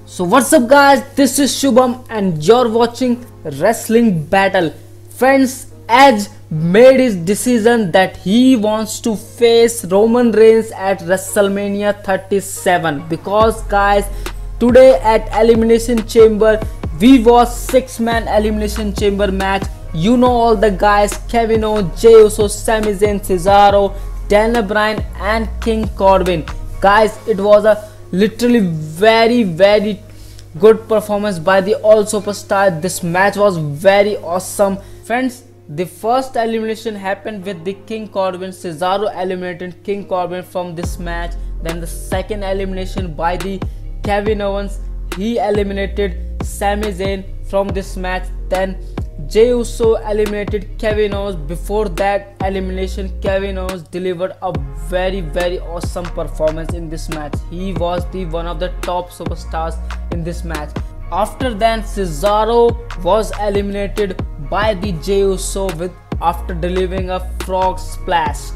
So what's up guys, this is Shubham and you're watching Wrestling Battle. Friends, Edge made his decision that he wants to face Roman Reigns at WrestleMania 37 because guys, today at Elimination Chamber we watched 6-man Elimination Chamber match. You know all the guys: Kevin Owens, Jey Uso, Sami Zayn, Cesaro, Daniel Bryan and King Corbin. Guys, it was a literally very good performance by the all superstars. This match was very awesome. Friends, the first elimination happened with the King Corbin. Cesaro eliminated King Corbin from this match. Then the second elimination by the Kevin Owens, he eliminated Sami Zayn from this match. Then Jey Uso eliminated Kevin Owens. Before that elimination, Kevin Owens delivered a very awesome performance in this match. He was the one of the top superstars in this match. After that, Cesaro was eliminated by the Jey Uso after delivering a frog splash.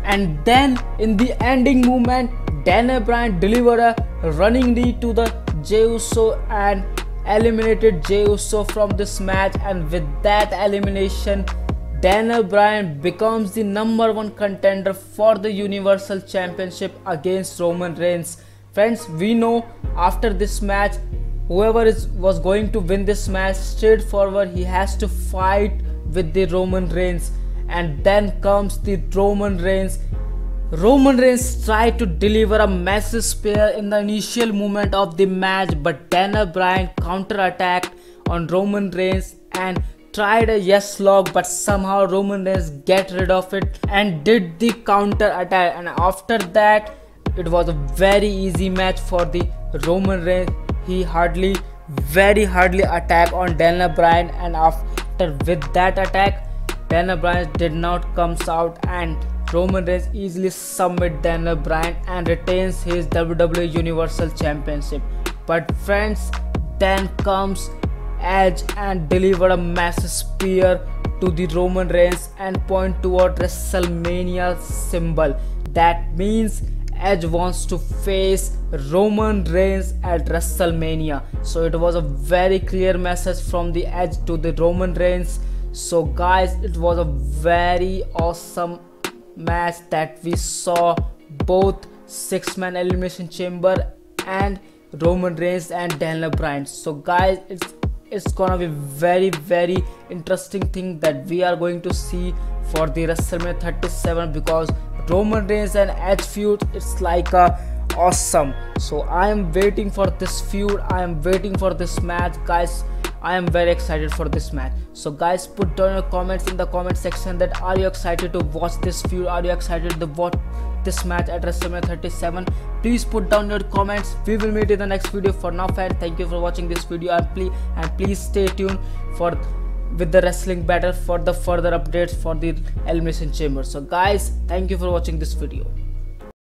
And then in the ending movement, Daniel Bryan delivered a running knee to the Jey Uso and eliminated Jey Uso from this match. And with that elimination, Daniel Bryan becomes the #1 contender for the Universal Championship against Roman Reigns. Friends, we know after this match, whoever was going to win this match, straightforward, he has to fight with the Roman Reigns. And then comes the Roman Reigns. Roman Reigns tried to deliver a massive spear in the initial moment of the match, but Daniel Bryan counter-attacked on Roman Reigns and tried a yes lock, but somehow Roman Reigns get rid of it and did the counter-attack. And after that, it was a very easy match for the Roman Reigns. He very hardly attacked on Daniel Bryan, and after with that attack, Daniel Bryan did not comes out and Roman Reigns easily submit Daniel Bryan and retains his WWE Universal Championship. But friends, then comes Edge and deliver a massive spear to the Roman Reigns and point toward WrestleMania symbol. That means Edge wants to face Roman Reigns at WrestleMania. So it was a very clear message from the Edge to the Roman Reigns. So guys, it was a very awesome match that we saw, both 6-man Elimination Chamber and Roman Reigns and Daniel Bryan. So guys, it's gonna be very interesting thing that we are going to see for the WrestleMania 37, because Roman Reigns and Edge feud, it's like a awesome. So I am waiting for this feud, I am waiting for this match guys. I am very excited for this match. So guys, put down your comments in the comment section that are you excited to watch this feud, are you excited to watch this match at WrestleMania 37. Please put down your comments. We will meet in the next video. For now fans, thank you for watching this video, and please stay tuned with the Wrestling Battle for the further updates for the Elimination Chamber. So guys, thank you for watching this video.